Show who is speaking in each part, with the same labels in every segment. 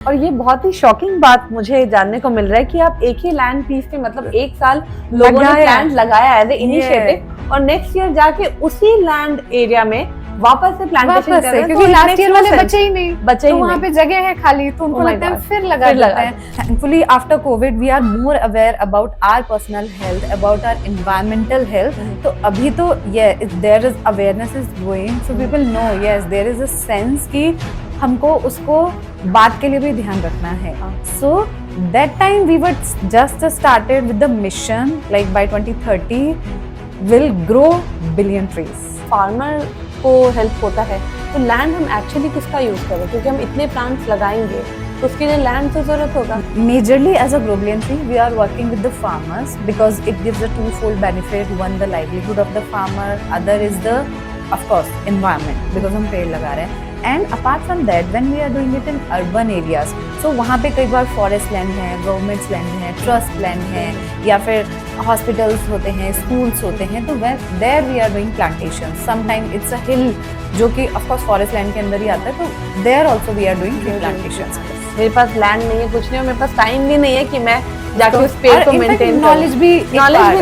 Speaker 1: और ये बहुत ही शॉकिंग बात मुझे जानने को मिल रहा है कि आप एक ही लैंड पीस पे मतलब एक साल लोगों ने प्लांट लगाया एज ए इनिशिएटिव और नेक्स्ट ईयर जाके उसी लैंड एरिया में वापस से प्लांटेशन कर रहे हैं,
Speaker 2: क्योंकि लास्ट ईयर वाले बचे ही नहीं,
Speaker 1: तो
Speaker 2: वहाँ पे जगह है खाली, तो उनको लगता है फिर लगा देते हैं।
Speaker 3: Thankfully, after COVID, we are more aware about our personal health, about our environmental health. तो अभी तो yeah, there is awareness is growing, so people know yes, there is a sense कि हमको उसको बात के लिए भी ध्यान रखना है. So that time we were just started with the mission like by 2030 will grow billion trees.
Speaker 1: Farmer को हेल्प होता है तो लैंड हम एक्चुअली किसका यूज करें, क्योंकि हम इतने प्लांट्स लगाएंगे तो उसके लिए लैंड तो जरूरत होगा.
Speaker 3: Majorly as a Groblian tree, we are working with the farmers because it gives a twofold benefit. One, the livelihood of the farmer. Other is the, of course, environment because हम पेड़ लगा रहे हैं. And apart from that, when we are doing it in urban areas, so वहाँ पे कई बार forest land है, government land है, trust land है, या फिर hospitals होते हैं, schools होते हैं, तो there we are doing plantations. Sometimes it's a hill जो कि of course forest land के अंदर ही आता है, तो there also we are doing tree plantations.
Speaker 1: मेरे पास लैंड नहीं है, कुछ नहीं है, मेरे पास टाइम भी नहीं है कि मैं जाके उस पेड़ को मेंटेन करूं.
Speaker 3: नॉलेज भी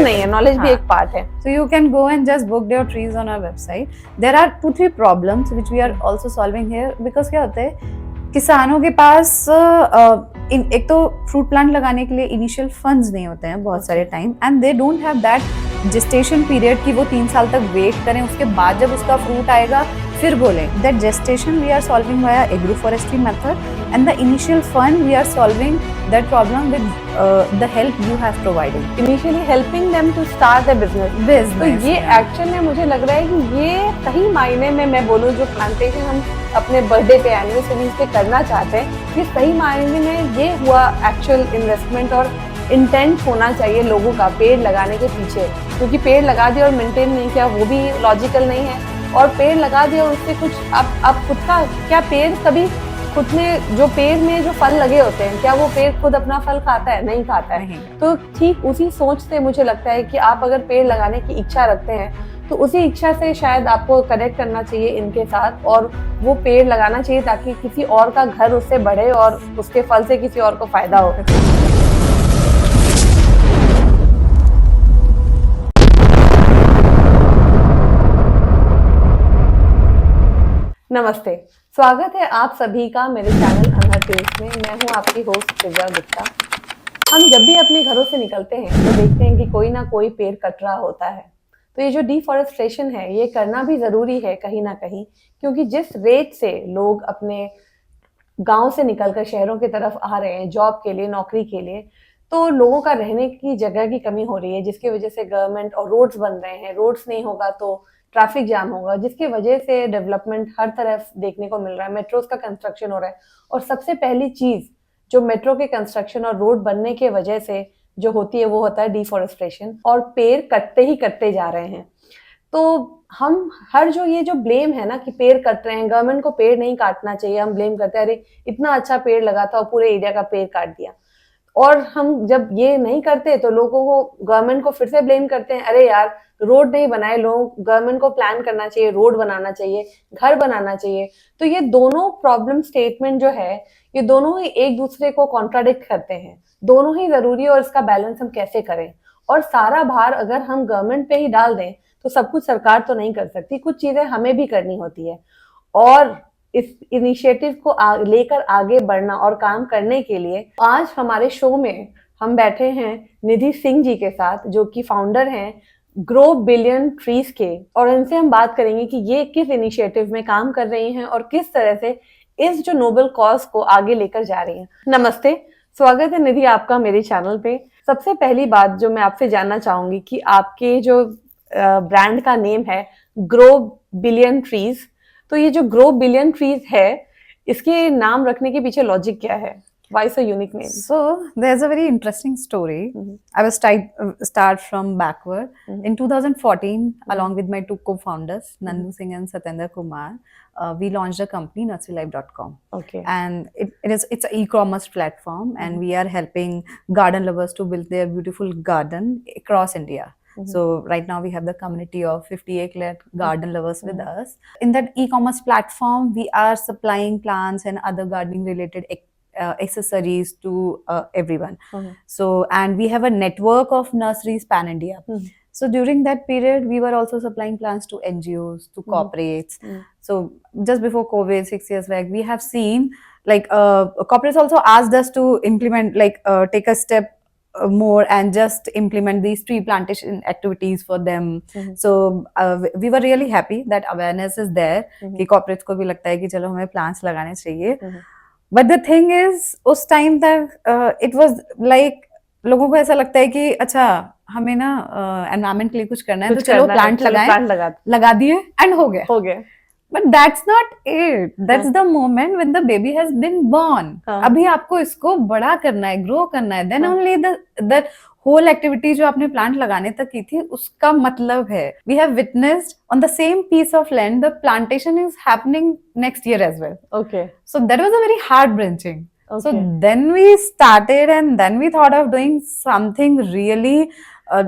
Speaker 1: नहीं है, नॉलेज भी एक पार्ट है.
Speaker 3: So you can go and just book your trees on our website. There are 2-3 problems which we are also solving here because क्या होता है किसानों के पास एक तो फ्रूट प्लांट लगाने के लिए इनिशियल फंड्स नहीं होते हैं बहुत सारे time, and they don't have that gestation period कि वो 3 साल तक वेट करें, उसके बाद जब उसका फ्रूट आएगा फिर बोले. That gestation we are solving via agro forestry method, and the initial fund we are solving that problem with the help you have provided.
Speaker 1: Initially helping them to start the business. तो ये actual में मुझे लग रहा है कि ये सही मायने में मैं बोलूँ जो प्लांटेशन हम अपने बर्थडे पे एनिवर्सरीज पे करना चाहते हैं, ये सही मायने में ये हुआ एक्चुअल इन्वेस्टमेंट और इंटेंट होना चाहिए लोगों का पेड़ लगाने के पीछे. क्योंकि पेड़ लगा दिया और मेंटेन नहीं किया वो भी लॉजिकल नहीं है, और पेड़ लगा दिया और उससे कुछ अब खुद का क्या पेड़ कभी खुद में जो पेड़ में जो फल लगे होते हैं क्या वो पेड़ खुद अपना फल खाता है? नहीं खाता है.
Speaker 3: नहीं.
Speaker 1: तो ठीक उसी सोच से मुझे लगता है कि आप अगर पेड़ लगाने की इच्छा रखते हैं तो उसी इच्छा से शायद आपको कनेक्ट करना चाहिए इनके साथ और वो पेड़ लगाना चाहिए ताकि किसी और का घर उससे बढ़े और उसके फल से किसी और को फायदा हो. नमस्ते, स्वागत है आप सभी का मेरे चैनल अनहद टेल्स में. मैं हूं आपकी होस्ट दिव्या गुप्ता. हम जब भी अपने घरों से निकलते हैं तो देखते हैं कि कोई ना कोई पेड़ कट रहा होता है. तो ये जो डिफॉरेस्टेशन है ये करना भी ज़रूरी है कहीं ना कहीं, क्योंकि जिस रेट से लोग अपने गांव से निकलकर शहरों की तरफ आ रहे हैं जॉब के लिए, नौकरी के लिए, तो लोगों का रहने की जगह की कमी हो रही है, जिसकी वजह से गवर्नमेंट और रोड्स बन रहे हैं. रोड्स नहीं होगा तो ट्रैफिक जाम होगा, जिसकी वजह से डेवलपमेंट हर तरफ देखने को मिल रहा है. मेट्रोज का कंस्ट्रक्शन हो रहा है और सबसे पहली चीज जो मेट्रो के कंस्ट्रक्शन और रोड बनने के वजह से जो होती है वो होता है डिफॉरेस्टेशन, और पेड़ कटते ही कटते जा रहे हैं. तो हम हर जो ये जो ब्लेम है ना कि पेड़ कट रहे हैं, गवर्नमेंट को पेड़ नहीं काटना चाहिए, हम ब्लेम करते हैं अरे इतना अच्छा पेड़ लगा था और पूरे एरिया का पेड़ काट दिया. और हम जब ये नहीं करते तो लोगों को, गवर्नमेंट को फिर से ब्लेम करते हैं अरे यार रोड नहीं बनाए, लोग गवर्नमेंट को प्लान करना चाहिए, रोड बनाना चाहिए, घर बनाना चाहिए. तो ये दोनों प्रॉब्लम स्टेटमेंट जो है ये दोनों ही एक दूसरे को कॉन्ट्राडिक्ट करते हैं. दोनों ही जरूरी है और इसका बैलेंस हम कैसे करें. और सारा भार अगर हम गवर्नमेंट पे ही डाल दें तो सब कुछ सरकार तो नहीं कर सकती, कुछ चीजें हमें भी करनी होती है. और इस इनिशिएटिव को लेकर आगे बढ़ना और काम करने के लिए आज हमारे शो में हम बैठे हैं निधि सिंह जी के साथ, जो कि फाउंडर हैं ग्रो बिलियन ट्रीज के, और इनसे हम बात करेंगे कि ये किस इनिशिएटिव में काम कर रही हैं और किस तरह से इस जो नोबल कॉज को आगे लेकर जा रही हैं. नमस्ते, स्वागत है निधि आपका मेरे चैनल पे. सबसे पहली बात जो मैं आपसे जानना चाहूंगी कि आपके जो ब्रांड का नेम है ग्रो बिलियन ट्रीज, तो ये जो ग्रो बिलियन ट्रीज है इसके नाम रखने के पीछे लॉजिक क्या है? Why so unique name?
Speaker 3: So there's a very interesting story. I will start from backward. In 2014, along with my 2 co-founders, Nandu Singh and Satyendra Kumar, we launched a company, nurserylife.com.
Speaker 1: Okay.
Speaker 3: And it's an e-commerce platform, and we are helping garden lovers to build their beautiful garden across India. So right now we have the community of 58 lakh garden lovers with us. In that e-commerce platform, we are supplying plants and other gardening related accessories to everyone.
Speaker 1: Mhm.
Speaker 3: So, and we have a network of nurseries pan India.
Speaker 1: Mhm.
Speaker 3: So during that period, we were also supplying plants to NGOs, to corporates.
Speaker 1: Mhm.
Speaker 3: So just before COVID, 6 years back, we have seen like corporates also asked us to implement, like take a step more and just implement these tree plantation activities for them.
Speaker 1: Mhm.
Speaker 3: So we were really happy that awareness is there
Speaker 1: Mhm.
Speaker 3: कि corporates को भी लगता है कि चलो हमें plants लगाने चाहिए.
Speaker 1: Mhm.
Speaker 3: But the thing is, उस time तक it was like लोगों को ऐसा लगता है कि अच्छा हमें ना एनवायरमेंट के लिए कुछ करना है तो
Speaker 1: कुछ
Speaker 3: चलो
Speaker 1: करना है,
Speaker 3: प्लांट
Speaker 1: चलो
Speaker 3: लगाएं,
Speaker 1: प्लांट लगा
Speaker 3: लगा दिए एंड हो गया.
Speaker 1: हो गया.
Speaker 3: But that's not it. That's the moment when the baby has been born.
Speaker 1: हाँ.
Speaker 3: अभी आपको इसको बड़ा करना है, ग्रो करना है. Then
Speaker 1: हाँ.
Speaker 3: only the whole activity जो आपने प्लांट लगाने तक की थी उसका मतलब है. We have witnessed on the same piece of land the plantation is happening next year as well.
Speaker 1: Okay.
Speaker 3: So that was a very heart wrenching. So
Speaker 1: Okay.
Speaker 3: then we started and then we thought of doing something really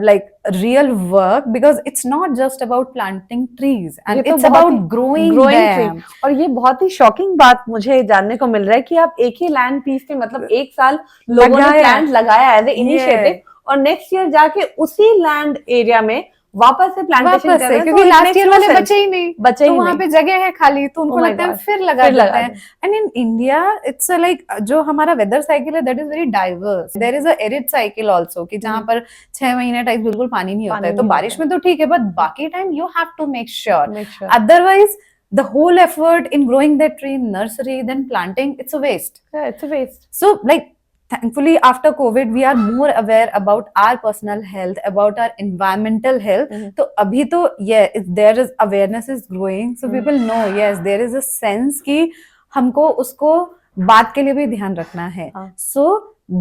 Speaker 3: like real work, because it's not just about planting trees
Speaker 1: ये
Speaker 3: and
Speaker 1: तो
Speaker 3: it's
Speaker 1: बहुत
Speaker 3: about
Speaker 1: he
Speaker 3: growing
Speaker 1: growing
Speaker 3: them.
Speaker 1: tree. और ये बहुत ही shocking बात मुझे जानने को मिल रहा है कि आप एक ही लैंड पीस पे मतलब एक साल लोगों ने
Speaker 3: लगाया.
Speaker 1: प्लांट लगाया एज ए
Speaker 3: Yeah.
Speaker 1: इनिशिएटिव और नेक्स्ट ईयर जाके उसी लैंड एरिया में वापस से प्लांटेशन
Speaker 3: वापस
Speaker 1: कर
Speaker 3: से,
Speaker 1: रहे हैं.
Speaker 3: क्योंकि लास्ट ईयर वाले बचे ही नहीं,
Speaker 1: बचे
Speaker 3: तो
Speaker 1: ही
Speaker 3: वहां
Speaker 1: नहीं.
Speaker 3: पे जगह है खाली, तो उनको
Speaker 1: Oh my
Speaker 3: लगता है
Speaker 1: God.
Speaker 3: फिर लगा
Speaker 1: फिर
Speaker 3: देते
Speaker 1: लगा
Speaker 3: हैं.
Speaker 1: दें.
Speaker 3: And in India it's like जो हमारा वेदर साइकिल है that is very diverse. There is a arid cycle also कि जहां पर 6 महीने टाइप बिल्कुल पानी नहीं होता
Speaker 1: पानी
Speaker 3: है. तो
Speaker 1: नहीं
Speaker 3: बारिश
Speaker 1: होता
Speaker 3: में तो ठीक है, बट बाकी time you have to make sure.
Speaker 1: Make sure.
Speaker 3: Otherwise, the whole effort in growing that tree in nursery, then planting, it's a waste.
Speaker 1: Yeah, it's a waste.
Speaker 3: So, like, thankfully, after COVID, we are more aware about our personal health, about our environmental health.
Speaker 1: Mhm.
Speaker 3: So, abhi to, yeah, there is awareness is growing. So,
Speaker 1: Mhm.
Speaker 3: people know, yes, there is a sense कि हमको उसको बात के लिए भी ध्यान रखना है.
Speaker 1: हाँ.
Speaker 3: So,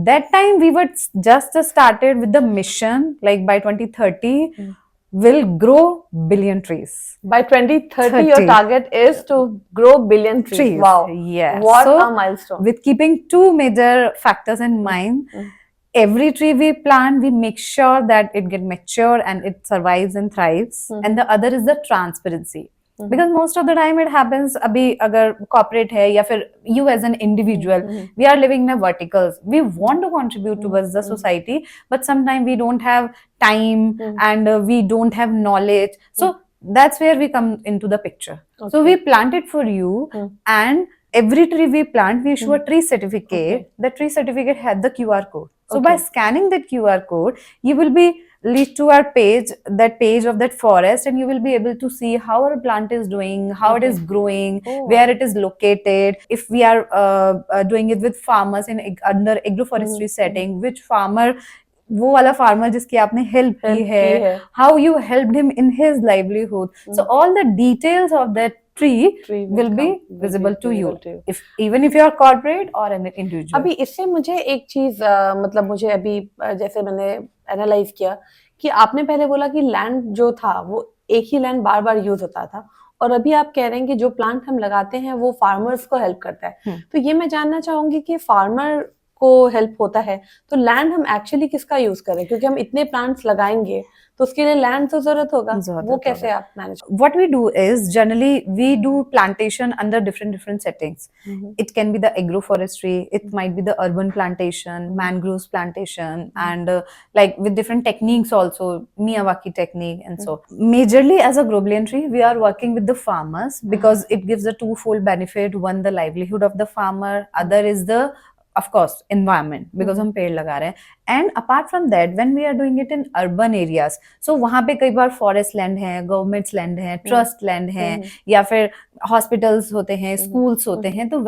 Speaker 3: that time we were just started with the mission, like by 2030,
Speaker 1: Mhm.
Speaker 3: will grow billion trees.
Speaker 1: By 2030, your
Speaker 3: 30.
Speaker 1: target is to grow billion trees. Wow.
Speaker 3: Yes.
Speaker 1: What
Speaker 3: So,
Speaker 1: a milestone.
Speaker 3: with keeping two major factors in mind,
Speaker 1: Mm.
Speaker 3: every tree we plant, we make sure that it get mature and it survives and thrives.
Speaker 1: Mhm.
Speaker 3: And the other is the transparency.
Speaker 1: Mhm.
Speaker 3: Because most of the time it happens, abhi agar corporate hai ya fir you as an individual,
Speaker 1: Mhm.
Speaker 3: we are living in a verticals. We want to contribute
Speaker 1: Mhm.
Speaker 3: towards the
Speaker 1: Mhm.
Speaker 3: society, but sometimes we don't have time
Speaker 1: Mhm.
Speaker 3: and we don't have knowledge. So that's where we come into the picture. So
Speaker 1: Okay.
Speaker 3: we plant it for you,
Speaker 1: Mhm.
Speaker 3: and every tree we plant, we issue a tree certificate.
Speaker 1: Okay.
Speaker 3: The tree certificate had the QR code. So
Speaker 1: Okay.
Speaker 3: by scanning that QR code, you will be lead to our page, that page of that forest, and you will be able to see how our plant is doing, how it
Speaker 1: Okay.
Speaker 3: is growing,
Speaker 1: Oh.
Speaker 3: where it is located. If we are doing it with farmers in under agroforestry
Speaker 1: Mhm.
Speaker 3: setting, which farmer, वो वाला farmer जिसकी आपने help की
Speaker 1: Help
Speaker 3: है,
Speaker 1: की है.
Speaker 3: how you helped him in his livelihood. So all the details of that tree
Speaker 1: Tree
Speaker 3: will be
Speaker 1: come-
Speaker 3: visible to you.
Speaker 1: visible to you.
Speaker 3: If even if you are corporate or an individual.
Speaker 1: अभी इससे मुझे एक चीज मतलब मुझे अभी जैसे मैंने एनालाइज किया कि आपने पहले बोला कि लैंड जो था वो एक ही लैंड बार बार यूज होता था और अभी आप कह रहे हैं कि जो प्लांट हम लगाते हैं वो फार्मर्स को हेल्प करता है. तो ये मैं जानना चाहूंगी कि फार्मर को हेल्प होता है तो लैंड हम एक्चुअली किसका यूज करें, क्योंकि हम इतने प्लांट्स लगाएंगे तो उसके लिए लैंड तो जरूरत होगा. वो कैसे आप manage?
Speaker 3: What we do is generally we do plantation under different settings. It can be the agroforestry, it might be the urban plantation, mangroves plantation, and like with different techniques also, Miyawaki technique, and so. Majorly as a Grobelian tree, we are working with the farmers because it gives a twofold benefit. One, the livelihood of the farmer. Other is the, of course, environment, because हम पेड़ लगा रहे हैं. And apart from that, when we are doing it in urban areas, so वहाँ पे कई बार forest land है, government's land है, trust land है, या फिर hospitals होते हैं, schools होते हैं, तो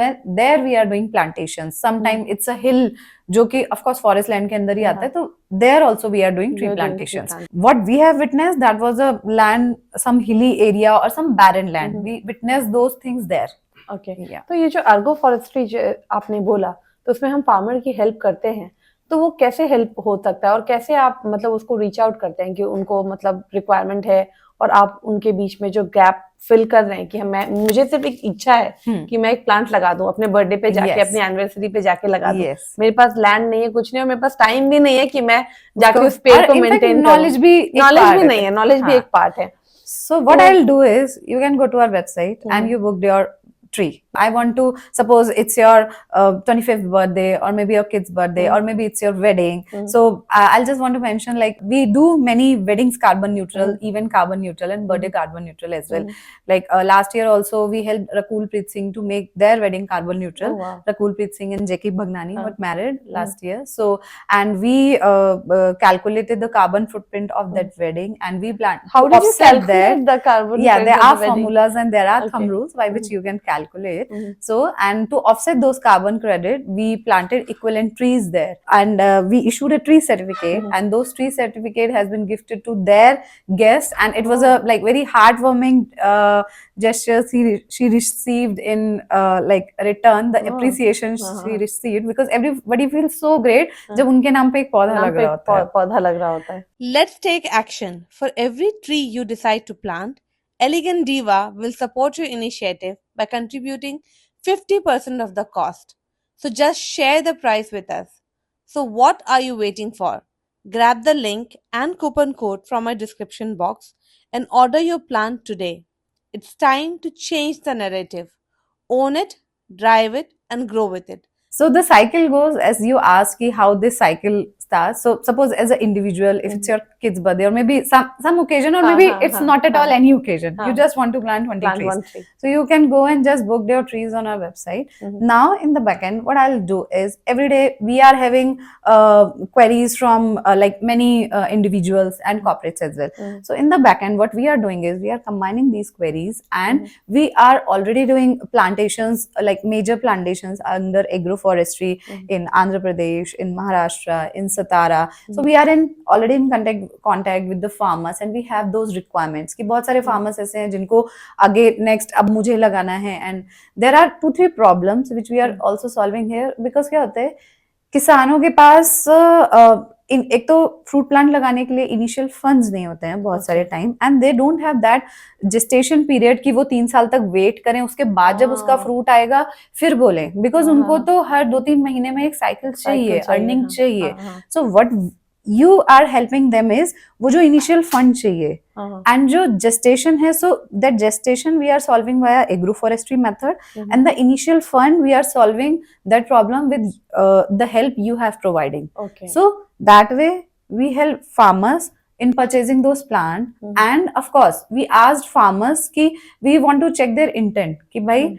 Speaker 3: there we are doing plantations. Sometimes it's a hill जो कि of course forest land के अंदर ही आता है, तो there also we are doing tree plantations. What we have witnessed, that was a land, some hilly area or some barren land. We witnessed those things there.
Speaker 1: Okay.
Speaker 3: Yeah.
Speaker 1: तो ये जो Ergo forestry जो आपने बोला तो उसमें हम farmer की हेल्प करते हैं, तो वो कैसे हेल्प हो सकता है और कैसे आप मतलब उसको रीच आउट करते हैं कि उनको मतलब रिक्वायरमेंट है और आप उनके बीच में जो गैप फिल कर रहे हैं कि मुझे सिर्फ एक इच्छा है कि मैं एक प्लांट लगा दूं अपने बर्थडे पे जाके,
Speaker 3: Yes.
Speaker 1: अपनी एनिवर्सरी पे जाके लगा दूं.
Speaker 3: Yes.
Speaker 1: मेरे पास लैंड नहीं है, कुछ नहीं है, मेरे पास टाइम भी नहीं है कि मैं जाके उस पेड़
Speaker 3: और
Speaker 1: को
Speaker 3: in fact
Speaker 1: मेंटेन
Speaker 3: knowledge भी एक
Speaker 1: नॉलेज
Speaker 3: part
Speaker 1: भी
Speaker 3: है.
Speaker 1: नहीं है, नॉलेज भी
Speaker 3: हाँ.
Speaker 1: एक पार्ट है.
Speaker 3: So what I'll do is, you can go to our website and you book your tree. I want to, suppose it's your 25th birthday, or maybe your kid's birthday, or maybe it's your wedding. So I'll just want to mention, like, we do many weddings carbon neutral, even carbon neutral, and birthday carbon neutral as well. Like last year also we helped Rakul Preet Singh to make their wedding carbon neutral.
Speaker 1: Oh, wow.
Speaker 3: Rakul Preet Singh and Jackie Bhagnani got married last year. So, and we calculated the carbon footprint of that wedding, and we planned.
Speaker 1: How did you
Speaker 3: offset
Speaker 1: calculate the carbon
Speaker 3: Yeah,
Speaker 1: print
Speaker 3: there
Speaker 1: of
Speaker 3: are
Speaker 1: the wedding?
Speaker 3: formulas and there are
Speaker 1: Okay.
Speaker 3: thumb rules by which you can calculate. So, and to offset those carbon credit, we planted equivalent trees there, and we issued a tree certificate, and those tree certificate has been gifted to their guests, and it was a like very heartwarming gesture she received in like return, the appreciation she received, because everybody feels so great जब उनके नाम पे एक पौधा
Speaker 1: नाम
Speaker 3: लग
Speaker 1: पे
Speaker 3: रहा होता है.
Speaker 1: पौधा लग रहा होता है.
Speaker 4: Let's take action. For every tree you decide to plant, Elegant Diva will support your initiative by contributing 50% of the cost. So just share the price with us. So what are you waiting for? Grab the link and coupon code from my description box and order your plant today. It's time to change the narrative. Own it, drive it, and grow with it.
Speaker 3: So the cycle goes as you ask ki how this cycle starts. So suppose as an individual, if it's your kid's birthday, or maybe some occasion, or maybe it's not at all any occasion, you just want to plant 20 trees.
Speaker 1: One tree.
Speaker 3: So you can go and just book your trees on our website. Now in the backend, what I'll do is every day we are having queries from like many individuals and corporates as well. So in the backend, what we are doing is we are combining these queries, and we are already doing plantations, like major plantations under agroforestry in Andhra Pradesh, in Maharashtra, in Satara. So we are already in contact with the farmers, and we have those requirements कि बहुत सारे farmers ऐसे हैं जिनको आगे next अब मुझे लगाना है, and there are 2-3 problems which we are also solving here, because क्या होता है किसानों के पास एक तो फ्रूट प्लांट लगाने के लिए इनिशियल फंड्स नहीं होते हैं बहुत सारे time, and they don't have that gestation period कि वो 3 साल तक वेट करें, उसके बाद जब उसका फ्रूट आएगा फिर बोले, बिकॉज उनको तो हर 2-3 महीने में एक साइकिल चाहिए, अर्निंग चाहिए. So what you are helping them is वो जो initial fund चाहिए, and जो gestation है, so that gestation we are solving via agroforestry method, and the initial fund we are solving that problem with the help you have providing.
Speaker 1: Okay.
Speaker 3: So that way we help farmers in purchasing those plants, and of course we asked farmers कि we want to check their intent कि भाई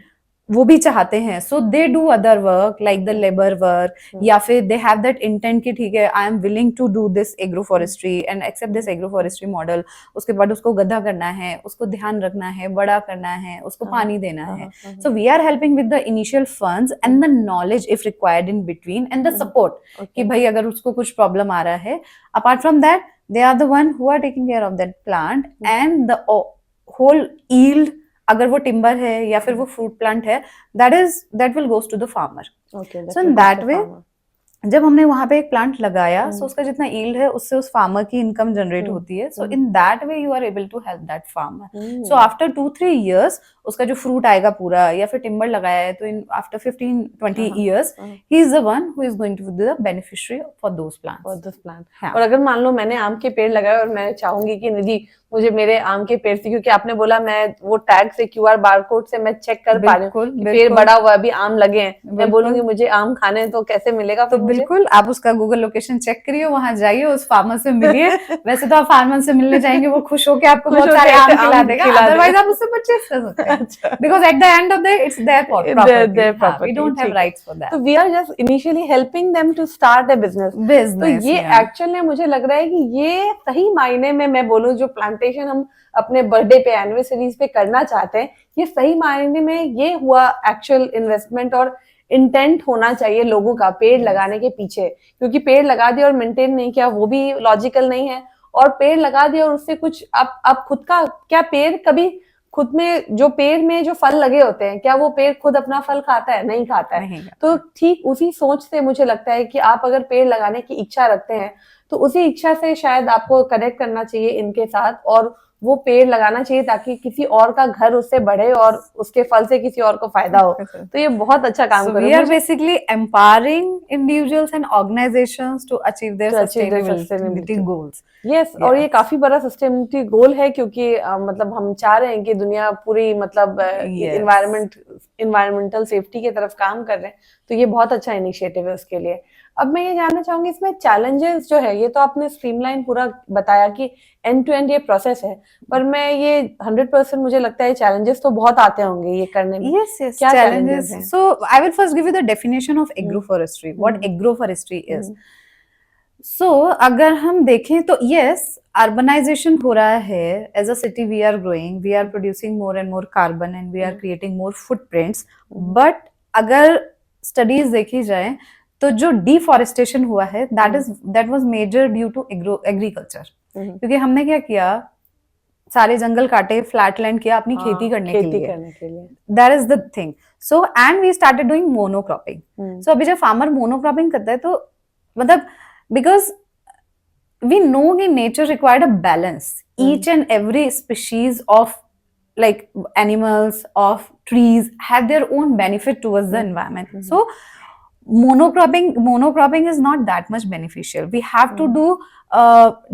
Speaker 3: वो भी चाहते हैं, so they do other work like the labour work, या फिर they have that intent कि ठीक है I am willing to do this agroforestry and accept this agroforestry model. उसके बाद उसको गड्ढा करना है, उसको ध्यान रखना है, बड़ा करना है, उसको पानी देना है. So we are helping with the initial funds and the knowledge if required in between, and the support कि भाई अगर उसको कुछ प्रॉब्लम आ रहा है, apart from that they are the one who are taking care of that plant and the whole yield. अगर वो टिम्बर है या फिर वो फ्रूट प्लांट है, that will goes to the farmer.
Speaker 1: Okay,
Speaker 3: So in that way, जब हमने वहां पे एक प्लांट लगाया, सो उसका जितना यील्ड है उससे उस फार्मर की इनकम जनरेट होती है. So in that way you are able to help that farmer. So after 2-3 years उसका जो फ्रूट आएगा पूरा, या फिर टिम्बर लगाया है, तो in after 15-20 years he is the one who is going to be the beneficiary for those plants.
Speaker 1: और अगर मान लो मैंने आम के पेड़ लगाए और मैं चाहूंगी कि निधि मुझे मेरे आम के पेड़ से, क्योंकि आपने बोला मैं वो टैग से QR बारकोड से मैं चेक कर पा रही हूँ कि पेड़ बड़ा हुआ, अभी आम लगे हैं, मैं बोलूंगी मुझे आम खाने हैं, तो कैसे मिलेगा?
Speaker 3: तो बिल्कुल आप उसका गूगल लोकेशन चेक करिए, वहां जाइए, उस फार्मर से मिलिए. वैसे तो आप फार्मर से मिलने जाएंगे, वो खुश होकर आपको बहुत सारे आम खिला देगा, अदरवाइज आप उससे परचेज कर सकते हैं, because at the end of the it's their property, we don't have rights for that.
Speaker 1: तो we are just initially helping them to start a business. तो ये एक्चुअल में मुझे लग रहा है कि ये सही मायने में मैं बोलूं, जो प्लांटेशन हम अपने बर्थडे पे, एनिवर्सरीज पे करना चाहते हैं, ये सही मायने में ये हुआ एक्चुअल इन्वेस्टमेंट और इंटेंट होना चाहिए लोगों का पेड़ लगाने के पीछे. क्योंकि पेड़ लगा दिया और मेंटेन नहीं किया, वो भी लॉजिकल नहीं है. और पेड़ लगा दिया और उससे कुछ आप खुद का क्या, पेड़ कभी खुद में जो पेड़ में जो फल लगे होते हैं, क्या वो पेड़ खुद अपना फल खाता है? नहीं खाता है. तो ठीक उसी सोच से मुझे लगता है कि आप अगर पेड़ लगाने की इच्छा रखते हैं, तो उसी इच्छा से शायद आपको कनेक्ट करना चाहिए इनके साथ, और वो पेड़ लगाना चाहिए ताकि किसी और का घर उससे बढ़े और उसके फल से किसी और को फायदा हो। तो ये बहुत अच्छा काम
Speaker 3: So
Speaker 1: कर
Speaker 3: we
Speaker 1: रहे
Speaker 3: are basically empowering individuals and organizations to achieve their sustainability goals.
Speaker 1: Yes और ये काफी बड़ा सस्टेनेबिलिटी गोल है क्योंकि मतलब हम चाह रहे हैं कि दुनिया पूरी मतलब इन्वायरमेंटल सेफ्टी की तरफ काम कर रहे हैं, तो ये बहुत अच्छा इनिशिएटिव है उसके लिए। अब मैं ये जानना चाहूंगी इसमें चैलेंजेस जो है, ये तो आपने स्ट्रीमलाइन पूरा बताया कि एंड टू एंड ये प्रोसेस है, पर मैं ये 100% मुझे लगता है चैलेंजेस तो बहुत आते होंगे ये करने में।
Speaker 3: Yes,
Speaker 1: क्या
Speaker 3: challenges
Speaker 1: हैं?
Speaker 3: So I will first give you the definition of agroforestry. What agroforestry is. So अगर हम देखें तो yes, urbanization हो रहा है. As a city we are growing, we are producing more and more carbon and we are creating more footprints. But अगर studies देखी जाए तो जो deforestation हुआ है that was major due to agriculture. क्योंकि हमने क्या किया, सारे जंगल काटे, फ्लैट लैंड किया अपनी खेती करने के लिए। That is the thing. So and we started doing monocropping. So अभी जब फार्मर मोनोक्रॉपिंग करता है तो मतलब because we know कि nature required a balance. Each and every species of like animals, of trees have their own benefit towards the environment. So monocropping is not that much beneficial. We have to do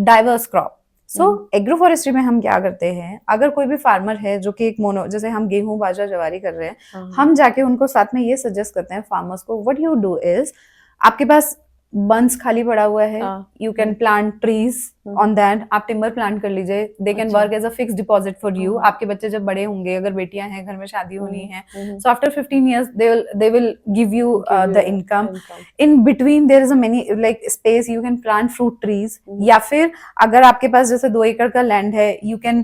Speaker 3: diverse crop. So agroforestry में हम क्या करते हैं, अगर कोई भी farmer है जो कि एक जैसे हम गेहूं बाजरा ज्वारी कर रहे हैं, हम जाके उनको साथ में ये सजेस्ट करते हैं फार्मर्स को, व्हाट यू डू इज, आपके पास बंस खाली पड़ा हुआ है, you can plant trees on that, आप टिम्बर प्लांट कर लीजिए, they can work as a fix deposit for you. आपके बच्चे जब बड़े होंगे, अगर बेटियां हैं घर में शादी होनी है, so after 15 years they will give you the income. In between there is a many like space you can plant fruit trees. या फिर अगर आपके पास जैसे 2 एकड़ का लैंड है, you can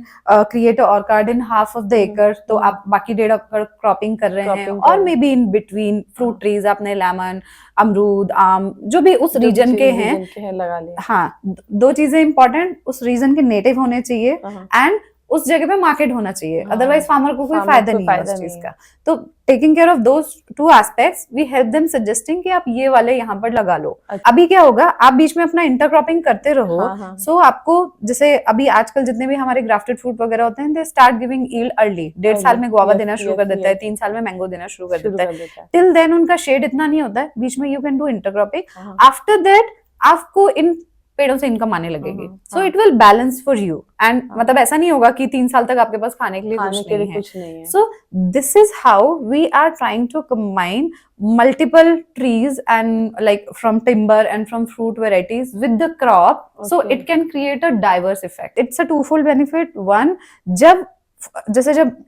Speaker 3: create a orchard in half of the acre, तो आप बाकी 1.5 एकड़ क्रॉपिंग कर रहे हैं, और may be in between fruit trees आपने लेमन, अमरूद, आम, जो भी उस रीजन के हैं
Speaker 1: लगा लिया।
Speaker 3: हाँ, 2 चीजें इंपॉर्टेंट, उस रीजन के नेटिव होने चाहिए एंड उस जगह पे मार्केट होना चाहिए, अदरवाइज फार्मर को कोई फायदा नहीं है उस चीज का। तो taking care of those 2 aspects, we help them suggesting कि आप ये वाले यहाँ पर लगा लो। अभी क्या होगा, आप बीच में अपना इंटरक्रॉपिंग करते रहो, सो आपको जैसे अभी आजकल जितने भी हमारे ग्राफ्टेड फ्रूट वगैरह होते हैं, they start giving yield early. 1.5 साल में गुआवा देना शुरू कर देता है, 3 साल में मैंगो देना शुरू कर देता है। टिल देन उनका शेड इतना नहीं होता है, बीच में you can do intercropping. After that आपको इन पेड़ों से इनकम आने लगेगी, so it will balance for you. And मतलब ऐसा नहीं होगा कि 3 साल तक आपके पास खाने के लिए कुछ नहीं है। So this is how we are trying to combine multiple trees and like from timber and from fruit varieties with the crop, so it can create a diverse effect. It's a twofold benefit. One, जब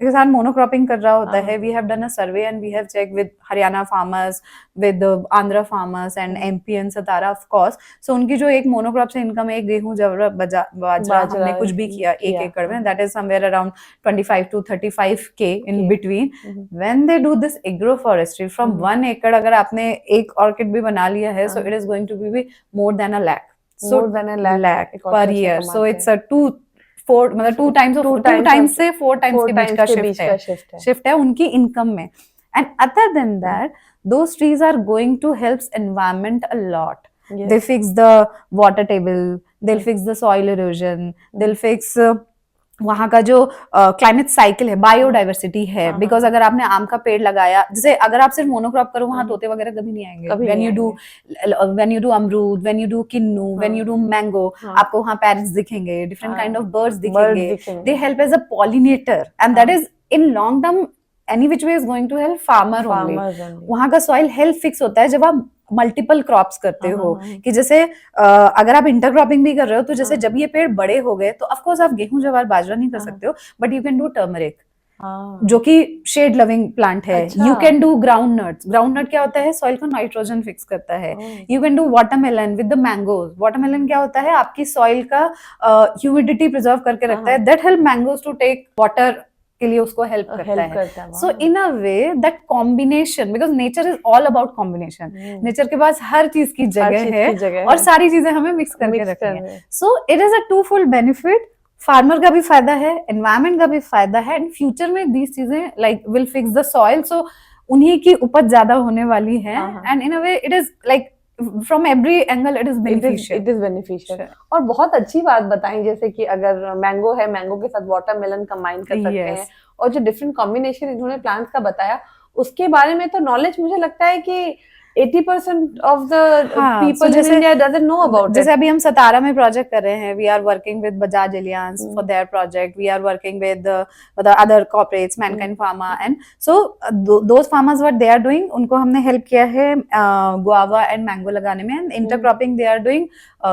Speaker 3: किसान monocropping कर रहा होता है, we have done a survey and we have check with Haryana farmers, with Andhra farmers and MP and Satara of course. So उनकी जो एक monocrop से इनकम है, एक गेहूं जवरा बाजरा हमने कुछ भी किया 1 एकड़ में, that is somewhere around 25 to 35K in between. When they do this agroforestry from 1 एकड़, अगर आपने एक ऑर्किड भी बना लिया है, so it is going to be more than a lakh per year. So it's a 2 times से 4 times के बीच का शिफ्ट है उनकी इनकम में। And other than that, those trees are going to help environment a lot. Yes. They fix the water table, they'll fix the soil erosion, they'll fix वहाँ का जो climate cycle है, biodiversity है। Because अगर आपने आम का पेड़ लगाया, जैसे अगर आप सिर्फ मोनोक्रॉप करो, वहाँ तोते वगैरह कभी नहीं आएंगे। when you do अमरूद, when you do किन्नू, when you do मैंगो, आपको वहाँ पैरट्स दिखेंगे, डिफरेंट काइंड ऑफ बर्ड्स दिखेंगे। They help as a pollinator and that is in long term any which way is going to help farmer only. वहाँ का soil health fix होता है जब आप मल्टीपल क्रॉप्स करते हो, कि जैसे अगर आप इंटरक्रॉपिंग भी कर रहे हो, तो जैसे जब ये पेड़ बड़े हो गए, तो ऑफ कोर्स आप गेहूं ज्वार बाजरा नहीं कर सकते हो, but you can do turmeric, जो कि शेड लविंग प्लांट है। You can do ground nuts. Ground nut क्या होता है, सॉइल का नाइट्रोजन फिक्स करता है। You can do watermelon with the mangoes. Watermelon क्या होता है, आपकी सॉइल का ह्यूमिडिटी प्रिजर्व करके रखता है, that help mangoes to take water के लिए उसको हेल्प करता है। So in a way that combination, because nature is all about combination, nature के पास हर चीज की जगह है और सारी चीजें हमें मिक्स करके रखनी है। So it is a twofold benefit, farmer का भी फायदा है, एनवायरमेंट का भी फायदा है, एंड फ्यूचर में दीज चीजें like will fix the soil, so उन्हीं की उपज ज्यादा होने वाली है। And in a way it is like from every angle it is beneficial.
Speaker 1: It is beneficial.
Speaker 3: Sure.
Speaker 1: और बहुत अच्छी बात बताई, जैसे कि अगर मैंगो है, मैंगो के साथ वाटरमेलन कंबाइन कर सकते
Speaker 3: Yes.
Speaker 1: हैं, और जो डिफरेंट कॉम्बिनेशन इन्होंने प्लांट्स का बताया उसके बारे में तो नॉलेज मुझे लगता है कि 80% ऑफ द
Speaker 3: हाँ,
Speaker 1: people in India doesn't know about
Speaker 3: जैसे
Speaker 1: इट.
Speaker 3: अभी हम सतारा में प्रोजेक्ट कर रहे हैं, we are working with Bajaj Allianz for their project, we are working with other corporates, Mankind pharma, and so those farmers what they are doing, उनको हमने help किया है गुआवा एंड मैंगो लगाने में, and intercropping they are doing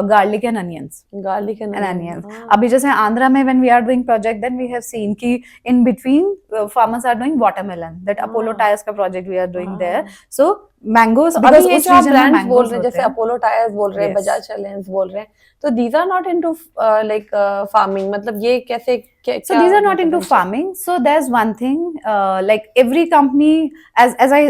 Speaker 3: garlic and onions.
Speaker 1: Garlic and
Speaker 3: Onions. अभी जैसे आंध्रा में when we are doing project, then we have seen कि in between farmers are doing watermelon, that Apollo Tyres का project we are doing there. So mangoes,
Speaker 1: अभी
Speaker 3: because
Speaker 1: ये
Speaker 3: उस
Speaker 1: जो आप
Speaker 3: region में
Speaker 1: ब्रांड्स बोल
Speaker 3: mangoes
Speaker 1: रहे हैं,
Speaker 3: होते
Speaker 1: जैसे
Speaker 3: हैं.
Speaker 1: अपोलो टायर्स बोल रहे हैं,
Speaker 3: Yes.
Speaker 1: बजाज एलियंस बोल रहे हैं, तो these are not into like farming, मतलब ये कैसे
Speaker 3: So these are not into farming. So there's one thing, like every company, as I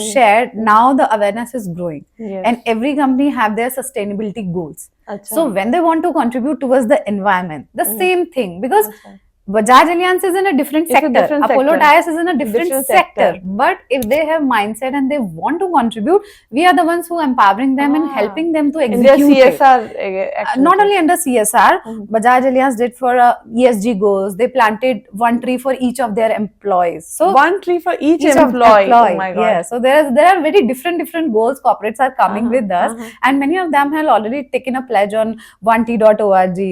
Speaker 3: shared, now the awareness is growing, and every company have their sustainability goals.
Speaker 1: अच्छा.
Speaker 3: So when they want to contribute towards the environment, the same thing, because
Speaker 1: अच्छा.
Speaker 3: Bajaj Allianz is in a different
Speaker 1: It's a
Speaker 3: sector.
Speaker 1: different
Speaker 3: Apollo
Speaker 1: sector.
Speaker 3: Tyres is in a different
Speaker 1: Different
Speaker 3: sector.
Speaker 1: sector.
Speaker 3: But if they have mindset and they want to contribute, we are the ones who are empowering them and helping them to
Speaker 1: India
Speaker 3: execute it.
Speaker 1: CSR
Speaker 3: Not only under CSR, Bajaj Allianz did for ESG goals. They planted one tree for each of their employees. So
Speaker 1: one tree for each
Speaker 3: each of
Speaker 1: employee. Oh my god.
Speaker 3: Yeah. So there are very different goals. Corporates are coming with us, and many of them have already taken a pledge on oneti.org.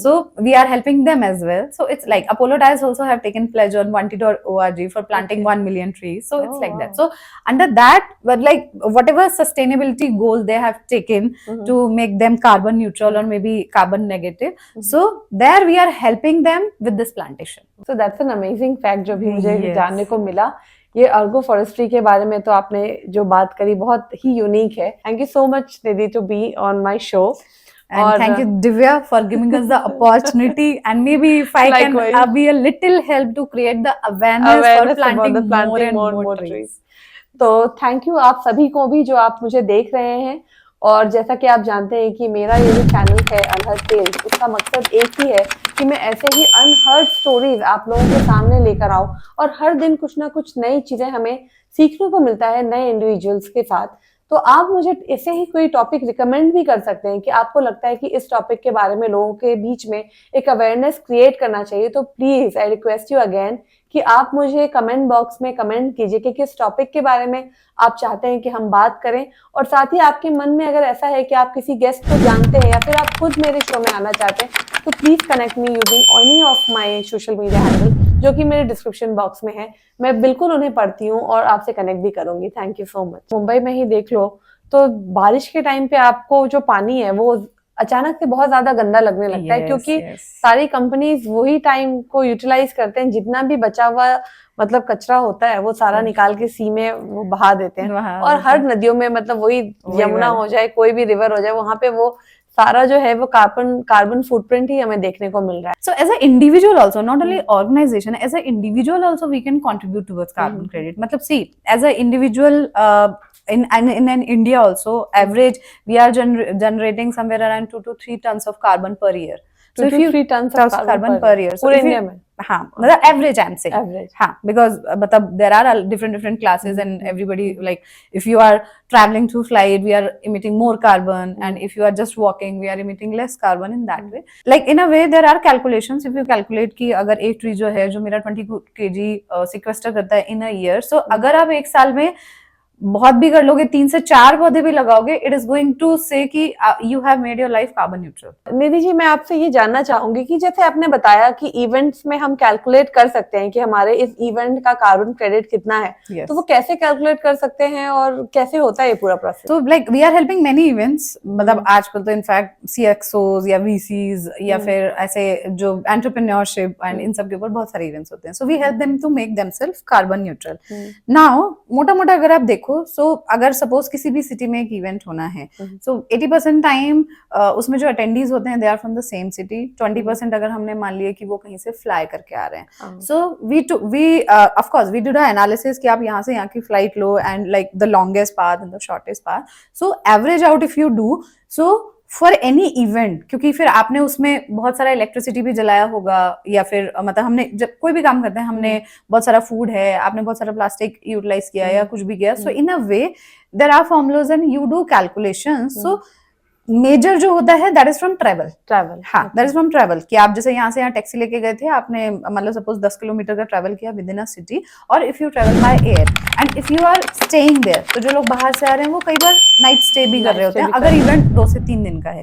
Speaker 3: So we are helping them as well. So it's like Apollo Tyres also have taken pledge on oneti.org for planting 1 million trees. So it's like that. So under that, but like whatever sustainability goal they have taken to make them carbon neutral or maybe carbon negative. So there we are helping them with this plantation.
Speaker 1: So that's an amazing fact जो भी मुझे
Speaker 3: Yes.
Speaker 1: जानने को मिला. ये Ergo forestry के बारे में तो आपने जो बात करी बहुत ही यूनिक है. Thank you so much Nidhi to be on my show.
Speaker 3: And thank you, Divya, for giving us the opportunity. And maybe if I
Speaker 1: Likewise.
Speaker 3: can be a little help to create the awareness for
Speaker 1: about
Speaker 3: planting,
Speaker 1: the planting
Speaker 3: more and
Speaker 1: more
Speaker 3: more
Speaker 1: trees.
Speaker 3: trees.
Speaker 1: तो thank you आप सभी को भी जो आप मुझे देख रहे हैं. और जैसा कि आप जानते हैं कि मेरा ये जो चैनल है अनहर्ड टेल्स, उसका मकसद एक ही है कि मैं ऐसे ही अनहर्ड स्टोरीज आप लोगों के सामने लेकर आऊं, और हर दिन कुछ ना कुछ नई चीजें हमें सीखने को मिलता है नए इंडिविजुअल्स के साथ. तो आप मुझे ऐसे ही कोई टॉपिक रिकमेंड भी कर सकते हैं कि आपको लगता है कि इस टॉपिक के बारे में लोगों के बीच में एक अवेयरनेस क्रिएट करना चाहिए. तो please I request you again कि आप मुझे कमेंट बॉक्स में कमेंट कीजिए कि किस टॉपिक के बारे में आप चाहते हैं कि हम बात करें. और साथ ही आपके मन में अगर ऐसा है कि आप किसी गेस्ट को जानते हैं या फिर आप खुद मेरे शो में आना चाहते हैं, तो please connect me using any of my social media handle जो कि मेरे डिस्क्रिप्शन बॉक्स में है. मैं बिल्कुल उन्हें पढ़ती हूँ और आपसे कनेक्ट भी करूंगी. Thank you so much. Mumbai में ही देख लो तो बारिश के टाइम पे आपको जो पानी है वो अचानक से बहुत ज्यादा गंदा लगने लगता है, क्योंकि सारी कंपनीज वही टाइम को यूटिलाइज करते हैं, जितना भी बचा हुआ मतलब कचरा होता है वो सारा निकाल के सी में वो बहा देते हैं. और हर नदियों में मतलब वही यमुना हो जाए, कोई भी रिवर हो जाए, वहां पे वो सारा जो है वो कार्बन फुटप्रिंट ही हमें देखने को मिल रहा है.
Speaker 3: So as an individual also, not only organization, as an individual also we can contribute towards carbon credit. मतलब see, as an individual in India also, average we are generating somewhere around 2 to 3 tons of carbon per year. So
Speaker 1: 2 to 3 tons of carbon
Speaker 3: per year. So
Speaker 1: पूरे India में.
Speaker 3: हाँ, मतलब average I'm saying.
Speaker 1: Average.
Speaker 3: हाँ, because मतलब there are different classes and everybody, like if you are traveling through flight, we are emitting more carbon, and if you are just walking, we are emitting less carbon in that way. Like in a way there are calculations. If you calculate कि अगर एक tree जो है जो मेरा 20 kg sequester करता है in a year, so अगर आप एक साल में बहुत भी कर लोगे, 3 से 4 पौधे भी लगाओगे, it is going to say कि you have made your life carbon neutral.
Speaker 1: Nidhi ji, मैं आपसे ये जानना चाहूंगी कि जैसे आपने बताया कि इवेंट्स में हम कैलकुलेट कर सकते हैं कि हमारे इस इवेंट का कार्बन क्रेडिट कितना है.
Speaker 3: Yes.
Speaker 1: तो वो कैसे कैलकुलेट कर सकते हैं और कैसे होता है ये पूरा प्रोसेस?
Speaker 3: तो like we are helping many events. मतलब आजकल तो इनफैक्ट CXOs या VCs या फिर ऐसे जो एंटरप्रेन्योरशिप एंड इन सब के ऊपर बहुत सारे इवेंट्स होते हैं. So we help them to make themselves carbon neutral. Now मोटा मोटा अगर आप देखो, सो अगर सपोज किसी भी सिटी में एक इवेंट होना है, सो 80% टाइम उसमें जो अटेंडीज होते हैं they are from the same city. 20% अगर हमने मान लिया कि वो कहीं से फ्लाई करके आ रहे हैं, so we of course we do the analysis कि आप यहाँ से यहाँ की फ्लाइट लो and like the longest path and the shortest path. So average out if you do, so for any event, क्योंकि फिर आपने उसमें बहुत सारा इलेक्ट्रिसिटी भी जलाया होगा, या फिर मतलब हमने जब कोई भी काम करते हैं, हमने बहुत सारा फूड है, आपने बहुत सारा प्लास्टिक यूटिलाइज किया या कुछ भी किया, so in a way there are formulas and you do calculations. So major जो होता है दैट इज फ्रॉम ट्रेवल। हाँ, दैट इज फ्रॉम ट्रेवल, कि आप जैसे यहाँ से यहाँ टैक्सी लेके गए थे, आपने मतलब सपोज 10 किलोमीटर का ट्रेवल किया विद इन अ सिटी, और if you travel by air and if you are staying there, तो जो लोग बाहर से आ रहे हैं वो कई बार नाइट स्टे भी कर रहे होते हैं, अगर इवेंट 2 से 3 दिन का है।